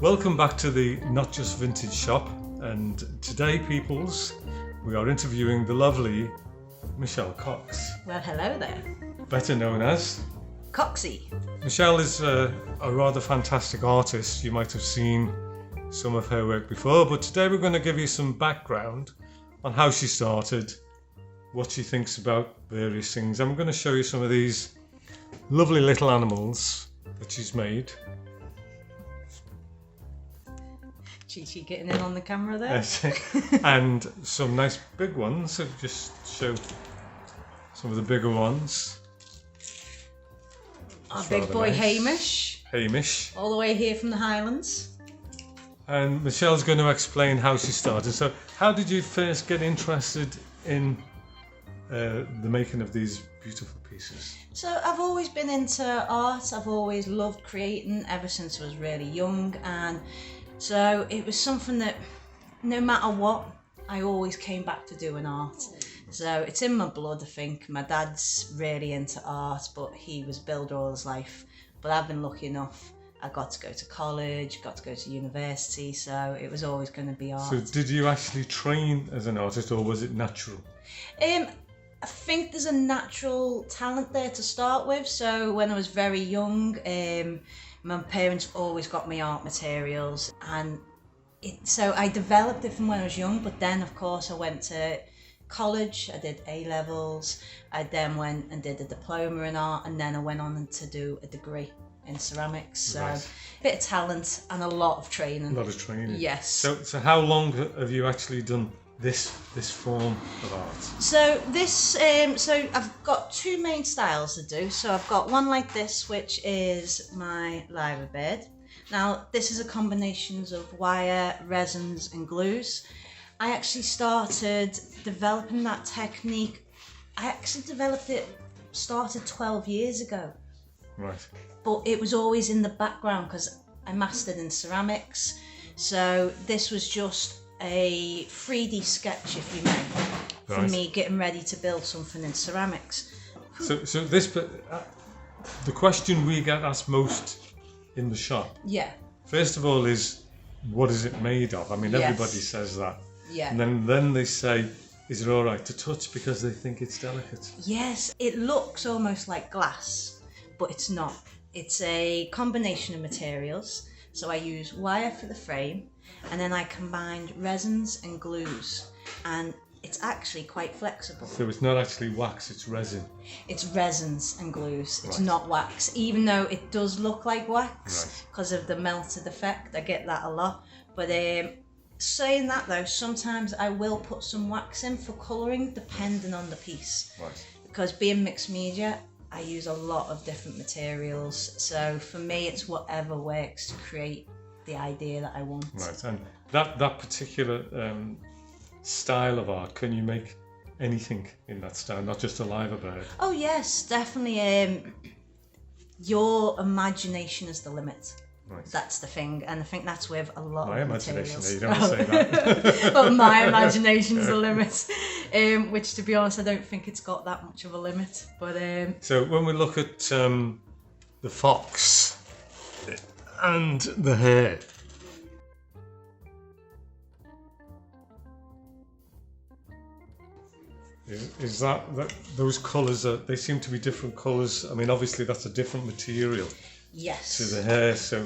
Welcome back to the Not Just Vintage shop, and today, peoples, we are interviewing the lovely Michelle Cox. Well, hello there. Better known as Coxy. Michelle is a rather fantastic artist. You might have seen some of her work before, but today we're going to give you some background on how she started, what she thinks about various things, and we're going to show you some of these lovely little animals that she's made. Chi getting in on the camera there. And some nice big ones, so just show some of the bigger ones. Our big boy nice. Hamish, all the way here from the Highlands. And Michelle's going to explain how she started. So how did you first get interested in the making of these beautiful pieces? So I've always been into art. I've always loved creating ever since I was really young, and so it was something that no matter what, I always came back to doing art. So it's in my blood, I think. My dad's really into art, but he was a builder all his life. But I've been lucky enough. I got to go to college, got to go to university, so it was always going to be art. So did you actually train as an artist, or was it natural? I think there's a natural talent there to start with. So when I was very young, my parents always got me art materials, and so I developed it from when I was young. But then, of course, I went to college, I did A-levels, I then went and did a diploma in art, and then I went on to do a degree in ceramics. So right. A bit of talent and a lot of training. A lot of training. Yes. So how long have you actually done this form of art? So this, so I've got two main styles to do. So I've got one like this, which is my liver bed. Now this is a combination of wire, resins and glues. I actually started developing that technique. Started 12 years ago. Right. But it was always in the background because I mastered in ceramics. So this was just a 3D sketch, if you may, for right. me getting ready to build something in ceramics. So this, the question we get asked most in the shop, Yeah. first of all, is what is it made of? I mean, Yes. everybody says that. Yeah. And then they say, is it all right to touch, because they think it's delicate? Yes, it looks almost like glass, but it's not. It's a combination of materials. So I use wire for the frame, and then I combined resins and glues, and it's actually quite flexible. So it's not actually wax, it's resin. It's resins and glues. It's Right. not wax, even though it does look like wax Right. because of the melted effect. I get that a lot. But saying that though, sometimes I will put some wax in for colouring depending on the piece. Right. Because being mixed media, I use a lot of different materials. So for me, it's whatever works to create the idea that I want. Right. And that particular style of art, can you make anything in that style, not just a liver bird? Oh yes, definitely. Your imagination is the limit. Right. That's the thing, and I think that's with a lot My of imagination, materials. you don't say that. But my imagination's the limit, which to be honest, I don't think it's got that much of a limit. But So when we look at the fox and the hare, is that those colours they seem to be different colours? I mean, obviously that's a different material yes. to the hare. So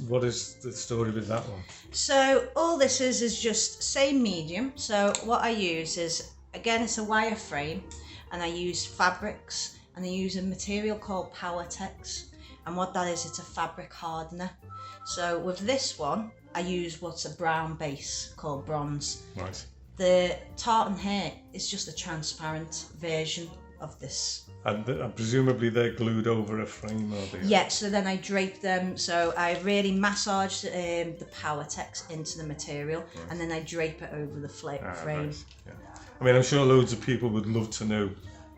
what is the story with that one? So all this is just same medium. So what I use is, again, it's a wire frame, and I use fabrics, and I use a material called Powertex. And what that is, it's a fabric hardener. So with this one, I use what's a brown base called bronze. Right. The tartan hair is just a transparent version of this. And presumably they're glued over a frame, are they? Yeah, so then I drape them. So I really massage the Powertex into the material, Right. and then I drape it over the frame. Right. Yeah. I mean, I'm sure loads of people would love to know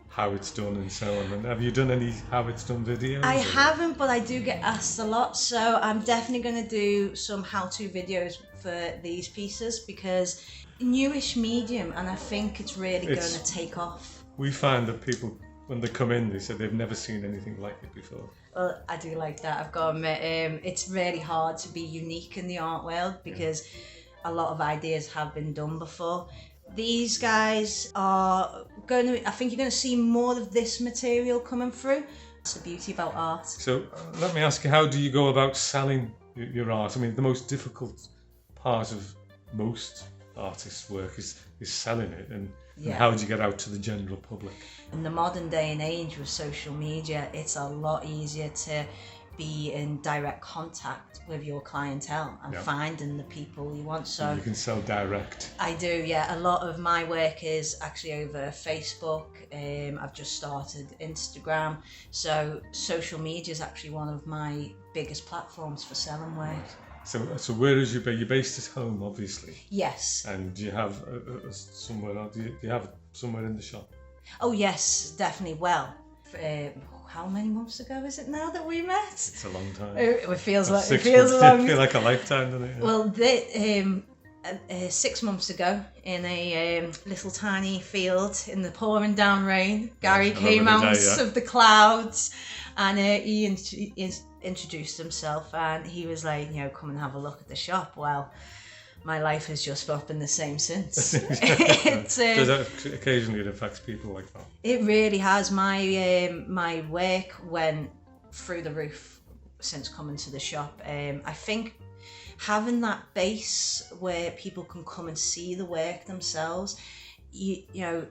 how it's done and so on. And have you done any how it's done videos? I haven't, but I do get asked a lot. So I'm definitely going to do some how-to videos for these pieces, because newish medium, and I think it's really going to take off. We find that people when they come in, they said they've never seen anything like it before. Well, I do like that. I've got to admit, it's really hard to be unique in the art world because a lot of ideas have been done before. These guys are going to, I think you're going to see more of this material coming through. That's the beauty about art. So let me ask you, how do you go about selling your art? I mean, the most difficult part of most artists' work is selling it, and how do you get out to the general public? In the modern day and age with social media, it's a lot easier to be in direct contact with your clientele and finding the people you want. So you can sell direct. I do, yeah. A lot of my work is actually over Facebook. I've just started Instagram. So social media is actually one of my biggest platforms for selling work. Right. So where is you're based at home, obviously? Yes. And do you have somewhere? Do you have somewhere in the shop? Oh yes, definitely. Well, how many months ago is it now that we met? It's a long time. It feels like a long. Feel like a lifetime, doesn't it? Well, 6 months ago, in a little tiny field in the pouring down rain, Gary came out of the clouds, and he introduced himself, and he was like, come and have a look at the shop. Well, my life has just not been the same since. Does that occasionally it affects people like that? It really has. My work went through the roof since coming to the shop. I think having that base where people can come and see the work themselves,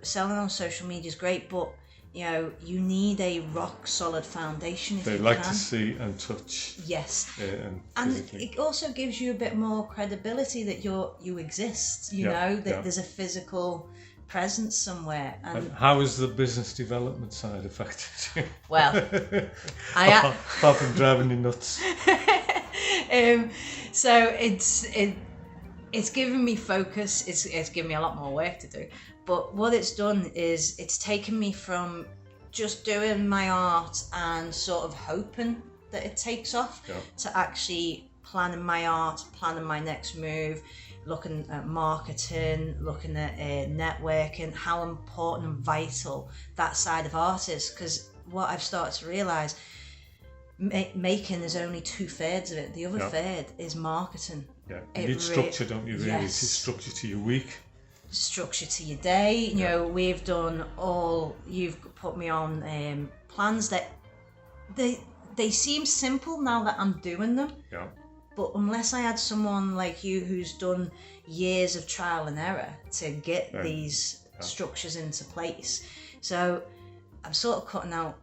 selling on social media is great, but you need a rock solid foundation. If they like to see and touch. Yes, and it also gives you a bit more credibility that you exist. That there's a physical presence somewhere. And how is the business development side affected you? Well, apart from driving you nuts. So it's given me focus. It's given me a lot more work to do. But what it's done is it's taken me from just doing my art and sort of hoping that it takes off to actually planning my art, planning my next move, looking at marketing, looking at networking, how important and vital that side of art is. Because what I've started to realise, making is only 2/3 of it. The other third is marketing. Yeah, you need structure, don't you, really? Yes. Structure to your week. Structure to your day. We've done you've put me on plans that they seem simple now that I'm doing them. Yeah. But unless I had someone like you who's done years of trial and error to get these structures into place. So I'm sort of cutting out,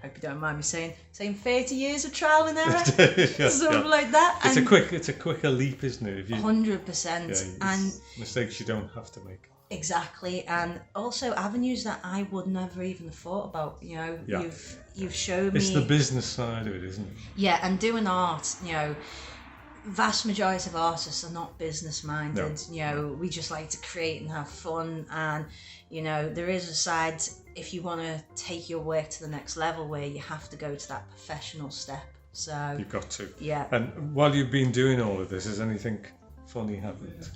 hope you don't mind me saying 30 years of trial and error, something like that. It's a quicker leap, isn't it? 100%. And mistakes you don't have to make. Exactly, and also avenues that I would never even have thought about. You've showed me. It's the business side of it, isn't it? Yeah, and doing art, vast majority of artists are not business minded. No. We just like to create and have fun, and there is a side, if you want to take your work to the next level, where you have to go to that professional step. So you've got to. Yeah. And while you've been doing all of this, has anything funny happened?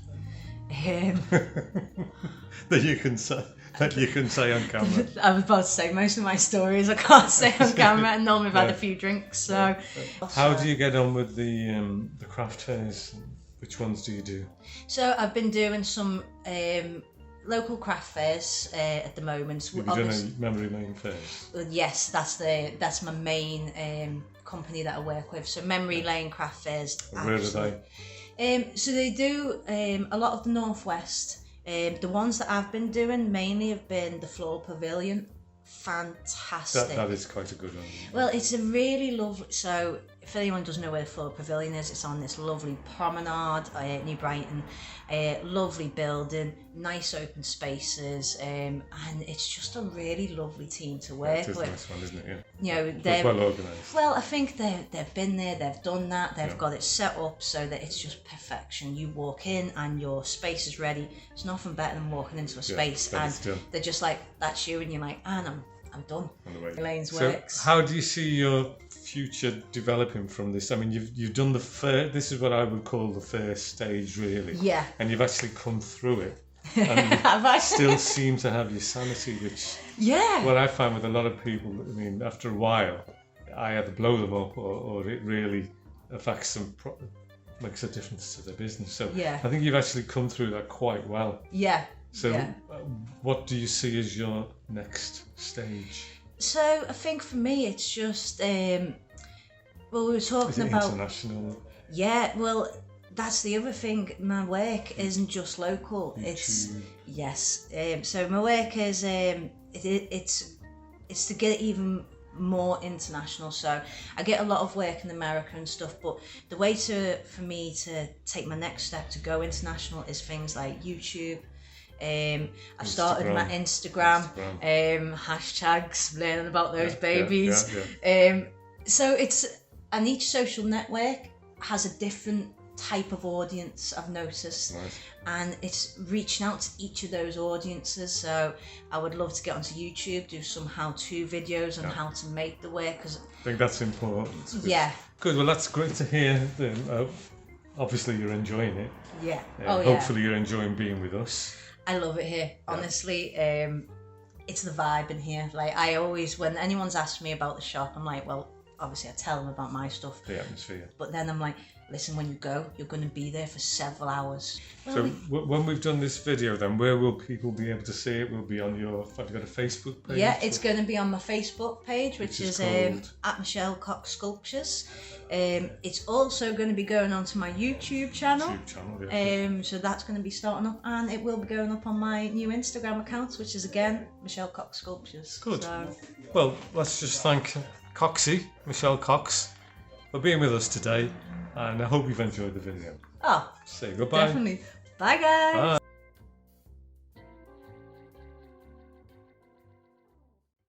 That you can say on camera. I was about to say most of my stories I can't say on camera, and normally I've had a few drinks. So how do you get on with the craft fairs? Which ones do you do? So I've been doing some local craft fairs at the moment. Have you done any memory lane fairs? Yes, that's my main company that I work with. So memory lane craft fairs. Where are they? So they do a lot of the Northwest. The ones that I've been doing mainly have been the Floor Pavilion. Fantastic. That is quite a good one. Well, it's a really lovely. So if anyone doesn't know where the Floor Pavilion is, it's on this lovely promenade, New Brighton. Lovely building, nice open spaces, and it's just a really lovely team to work with. It's a nice one, isn't it? They're well organised. Well, I think they've been there, they've done that, they've got it set up so that it's just perfection. You walk in and your space is ready. It's nothing better than walking into a space and they're just like, that's you, and you're like, and I'm done. Elaine's works. So how do you see your future developing from this? I mean, you've done the first, this is what I would call the first stage, really. Yeah. And you've actually come through it. and Have I? you still seem to have your sanity, which Yeah. what I find with a lot of people, I mean, after a while, I either blow them up or it really affects them, makes a difference to their business. So Yeah. I think you've actually come through that quite well. Yeah. So Yeah. what do you see as your next stage? So I think for me it's just well, we were Is talking it about international? yeah. Well, that's the other thing. My work isn't just local. It's YouTube? yes. So my work is it's to get even more international. So I get a lot of work in America and stuff, but the way for me to take my next step to go international is things like YouTube. I started my Instagram. Hashtags, learning about those babies. So and each social network has a different type of audience, I've noticed. Nice. And it's reaching out to each of those audiences. So I would love to get onto YouTube, do some how-to videos on how to make the work. Cause I think that's important. yeah. Good. Well, that's great to hear. Then, obviously, you're enjoying it. Yeah. Hopefully, you're enjoying being with us. I love it here. Honestly, it's the vibe in here. Like I always, when anyone's asked me about the shop, I'm like, well, obviously I tell them about my stuff. The atmosphere. But then I'm like, listen, when you go, you're going to be there for several hours. So when we've done this video, then where will people be able to see it? Will be on your. Have you got a Facebook page? Yeah, it's going to be on my Facebook page, which is called? at Michelle Cox Sculptures. It's also going to be going onto my YouTube channel. So that's going to be starting up, and it will be going up on my new Instagram account, which is again Michelle Cox Sculptures. Good. So, well, let's just thank Coxy, Michelle Cox, for being with us today, and I hope you've enjoyed the video. oh, Say goodbye. definitely. Bye, guys. Bye.